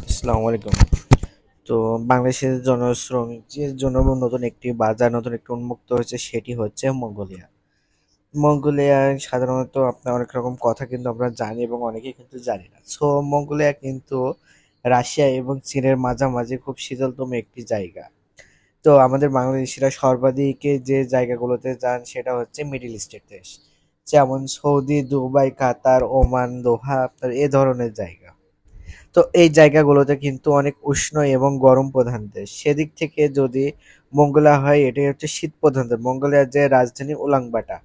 আসসালামু আলাইকুম। তো বাংলাদেশের জনশ্রমিকদের জন্য নতুন একটি বাজার নতুন একটি উন্মুক্ত হয়েছে, সেটি হচ্ছে মঙ্গোলিয়া। মঙ্গোলিয়ায় সাধারণত আপনার অনেক রকম কথা কিন্তু আমরা জানি এবং অনেকেই কিন্তু জানি না। সো মঙ্গোলিয়া কিন্তু রাশিয়া এবং চীনের মাঝামাঝি খুব শীতলতম একটি জায়গা। তো আমাদের বাংলাদেশিরা সর্বাধিক যে জায়গাগুলোতে যান সেটা হচ্ছে মিডল ইস্টের দেশ, যেমন সৌদি, দুবাই, কাতার, ওমান, দোহা, আপনার এ ধরনের জায়গা। তো এই জায়গাগুলোতে কিন্তু অনেক উষ্ণ এবং গরম প্রধান দেশ। সেদিক থেকে যদি মঙ্গোলিয়া হয়, এটাই হচ্ছে শীত প্রধান দেশ। মঙ্গোলিয়ার যে রাজধানী উলানবাটা,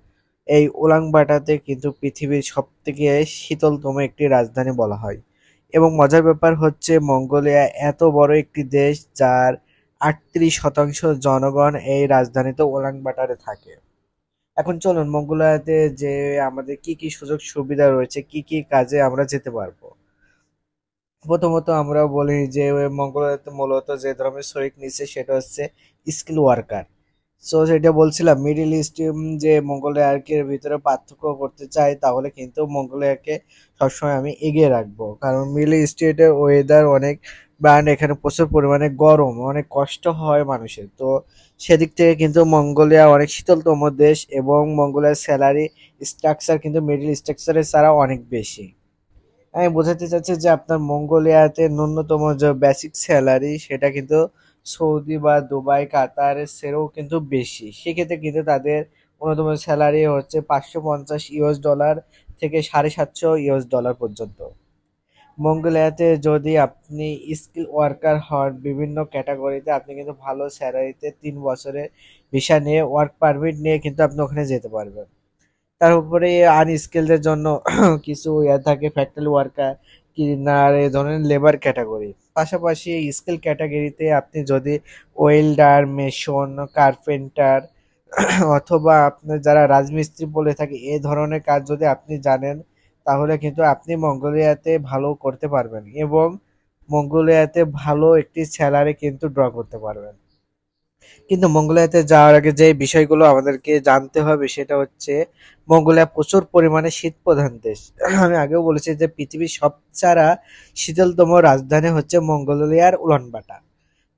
এই উলানবাটাতে কিন্তু পৃথিবীর সব থেকে শীতলতম একটি রাজধানী বলা হয়। এবং মজার ব্যাপার হচ্ছে মঙ্গোলিয়া এত বড় একটি দেশ যার ৩৮% জনগণ এই রাজধানীতে উলানবাটারে থাকে। এখন চলুন মঙ্গোলিয়াতে যে আমাদের কি কি সুযোগ সুবিধা রয়েছে, কি কি কাজে আমরা যেতে পারবো। প্রথমত আমরা বলি যে মঙ্গোলিয়াতে মূলত যে ধরনের শ্রমিক নিচ্ছে সেটা হচ্ছে স্কিল ওয়ার্কার। সো যেটা বলছিলাম, মিডিল ইস্ট যে মঙ্গোলিয়ার ভিতরে পার্থক্য করতে চাই, তাহলে কিন্তু মঙ্গোলিয়াকে সবসময় আমি এগিয়ে রাখবো, কারণ মিডল ইস্টের ওয়েদার অনেক ব্র্যান্ড, এখানে প্রচুর পরিমাণে গরম, অনেক কষ্ট হয় মানুষের। তো সেদিক থেকে কিন্তু মঙ্গোলিয়া অনেক শীতলতম দেশ এবং মঙ্গোলিয়ার স্যালারি স্ট্রাকচার কিন্তু মিডল স্ট্রাকচারের ছাড়া অনেক বেশি। আমি বোঝাতে চাচ্ছি যে আপনার মঙ্গোলিয়াতে ন্যূনতম যে বেসিক স্যালারি সেটা কিন্তু সৌদি বা দুবাই, কাতারের চেয়েও কিন্তু বেশি। সেক্ষেত্রে কিন্তু তাদের ন্যূনতম স্যালারি হচ্ছে ৫৫০ ইউএস ডলার থেকে ৭৫০ ইউএস ডলার পর্যন্ত। মঙ্গোলিয়াতে যদি আপনি স্কিল ওয়ার্কার হন বিভিন্ন ক্যাটাগরিতে, আপনি কিন্তু ভালো স্যালারিতে ৩ বছরের ভিসা নিয়ে ওয়ার্ক পারমিট নিয়ে কিন্তু আপনি ওখানে যেতে পারবেন। তার উপরে আনস্কিলদের জন্য কিছু থাকে, ফ্যাক্টরি ওয়ার্কার, ক্লিনার, এই ধরনের লেবার ক্যাটাগরি। পাশাপাশি স্কিল ক্যাটাগরিতে আপনি যদি ওয়েল্ডার, মেশন, কার্পেন্টার অথবা আপনার যারা রাজমিস্ত্রি বলে থাকে এই ধরনের কাজ যদি আপনি জানেন, তাহলে কিন্তু আপনি মঙ্গোলিয়াতে ভালো করতে পারবেন এবং মঙ্গোলিয়াতে ভালো একটি স্যালারি কিন্তু ড্র করতে পারবেন। কিন্তু মঙ্গোলিয়াতে যাওয়ার আগে যে বিষয়গুলো আমাদেরকে জানতে হবে সেটা হচ্ছে মঙ্গোলিয়া প্রচুর পরিমাণে শীত প্রধান দেশ। আমি আগেও বলেছি যে পৃথিবীর সবচেয়ে শীতলতম রাজধানী হচ্ছে মঙ্গোলিয়ার উলানবাটা।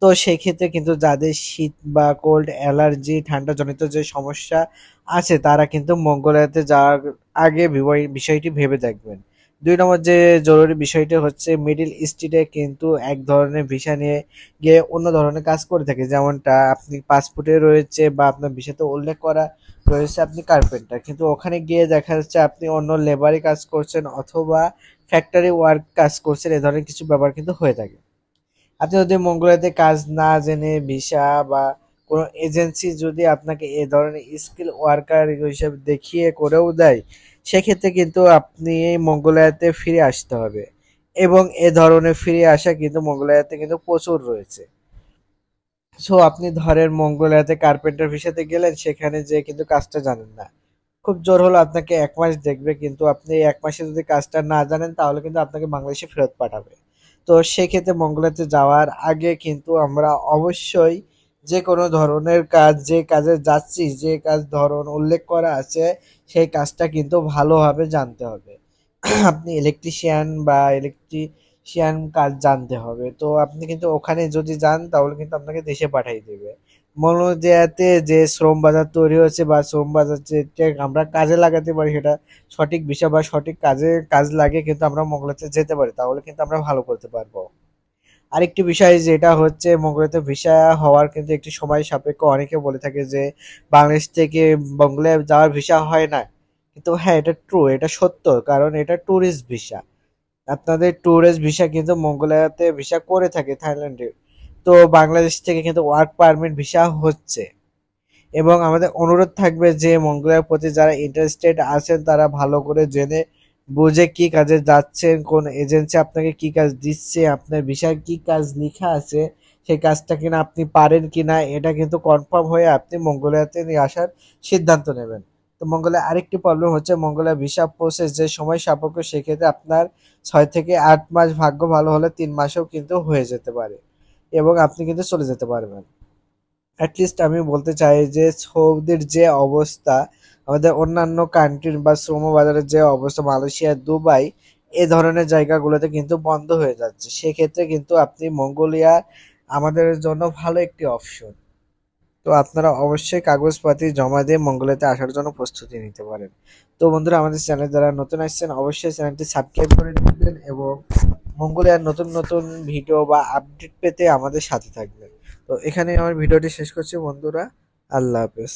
তো সেই ক্ষেত্রে কিন্তু যাদের শীত বা কোল্ড অ্যালার্জি ঠান্ডা জনিত যে সমস্যা আছে তারা কিন্তু মঙ্গোলিয়াতে যাওয়ার আগে বিষয়টি ভেবে দেখবেন। ২ নম্বর যে জরুরি বিষয়টি হচ্ছে মিডল ইস্টে কিন্তু এক ধরনের ভিসা নিয়ে গিয়ে অন্য ধরনের কাজ করে থাকে, যেমনটা আপনি পাসপোর্টে রয়েছে বা আপনার ভিসাতে উল্লেখ করা রয়েছে আপনি কার্পেন্টার, কিন্তু ওখানে গিয়ে দেখা যাচ্ছে আপনি অন্য লেবারি কাজ করছেন অথবা ফ্যাক্টরি ওয়ার্ক কাজ করছেন। এ ধরনের কিছু ব্যাপার কিন্তু হয়ে থাকে। আপনি যদি মঙ্গোলিয়াতে কাজ না জেনে ভিসা বা কোনো এজেন্সি যদি আপনাকে এ ধরনের স্কিল ওয়ার্কার হিসেবে দেখিয়ে করেও দেয়, সেক্ষেত্রে কিন্তু আপনি মঙ্গোলিয়াতে ফিরে আসতে হবে। এবং এ ধরনের ফিরে আসা কিন্তু মঙ্গোলিয়াতে কিন্তু প্রচুর রয়েছে। সো আপনি ধরেন মঙ্গোলিয়াতে কার্পেন্টার ভিসাতে গেলেন, সেখানে যেয়ে কিন্তু কাজটা জানেন না। খুব জোর হলো আপনাকে ১ মাস দেখবে, কিন্তু আপনি এই ১ মাসে যদি কাজটা না জানেন তাহলে কিন্তু আপনাকে বাংলাদেশে ফেরত পাঠাবে। তো সেক্ষেত্রে মঙ্গোলিয়াতে যাওয়ার আগে কিন্তু আমরা অবশ্যই যে কোনো ধরনের কাজ, যে কাজে যাচ্ছি, যে কাজ ধরন উল্লেখ করা আছে সেই কাজটা কিন্তু ভালোভাবে জানতে হবে। আপনি ইলেকট্রিশিয়ান বা ইলেকট্রিশিয়ান কাজ জানতে হবে। তো আপনি কিন্তু ওখানে যদি যান তাহলে কিন্তু আপনাকে দেশে পাঠিয়ে দেবে। মনোজিয়াতে যে শ্রম বাজার তৈরি হয়েছে বা শ্রম বাজার যেটা আমরা কাজে লাগাতে পারি, সেটা সঠিক বিষয় বা সঠিক কাজে কাজ লাগে কিন্তু আমরা মঙ্গলাতে যেতে পারি, তাহলে কিন্তু আমরা ভালো করতে পারবো। আরেকটি বিষয় যেটা হচ্ছে মঙ্গোলিয়াতে ভিসা হওয়ার কিন্তু একটি সময় সাপেক্ষ। অনেকে বলে থাকে যে বাংলাদেশ থেকে মঙ্গোলিয়া যাওয়ার ভিসা হয় না, কিন্তু হ্যাঁ এটা ট্রু, এটা সত্য, কারণ এটা ট্যুরিস্ট ভিসা। আপনাদের ট্যুরিস্ট ভিসা কিন্তু মঙ্গোলিয়াতে ভিসা করে থাকে থাইল্যান্ডে। তো বাংলাদেশ থেকে কিন্তু ওয়ার্ক পারমিট ভিসা হচ্ছে। এবং আমাদের অনুরোধ থাকবে যে মঙ্গোলিয়ার প্রতি যারা ইন্টারেস্টেড আছেন তারা ভালো করে জেনে বুঝে কি কাজে যাচ্ছেন, কোন এজেন্সি আপনাকে কি কাজ দিচ্ছে, আপনার বিষয়ে কি কাজ লেখা আছে, সেই কাজটা কিনা আপনি পারেন কিনা এটা কিন্তু কনফার্ম হয়ে আপনি মঙ্গোলিয়াতে নিয়ে আসার সিদ্ধান্ত নেবেন। তো মঙ্গোলিয়া আরেকটি প্রবলেম হচ্ছে মঙ্গোলিয়া ভিসা প্রসেস যে সময় সাপেক্ষ, সেক্ষেত্রে আপনার ৬ থেকে ৮ মাস, ভাগ্য ভালো হলে ৩ মাসেও কিন্তু হয়ে যেতে পারে এবং আপনি কিন্তু চলে যেতে পারবেন। অ্যাটলিস্ট আমি বলতে চাই যে সৌদির যে অবস্থা, আমাদের অন্যান্য কান্ট্রির বা শ্রম বাজারের যে অবস্থা, মালয়েশিয়া, দুবাই, এ ধরনের জায়গাগুলোতে কিন্তু বন্ধ হয়ে যাচ্ছে। সেক্ষেত্রে কিন্তু আপনি মঙ্গোলিয়া আমাদের জন্য ভালো একটি অপশন। তো আপনারা অবশ্যই কাগজপাতি জমা দিয়ে মঙ্গোলিয়াতে আসার জন্য প্রস্তুতি নিতে পারেন। তো বন্ধুরা, আমাদের চ্যানেল যারা নতুন আসছেন অবশ্যই চ্যানেলটি সাবস্ক্রাইব করে দিবেন এবং মঙ্গোলিয়ার নতুন নতুন ভিডিও বা আপডেট পেতে আমাদের সাথে থাকবেন। তো এখানে আমার ভিডিওটি শেষ করছি বন্ধুরা। আল্লাহ হাফেজ।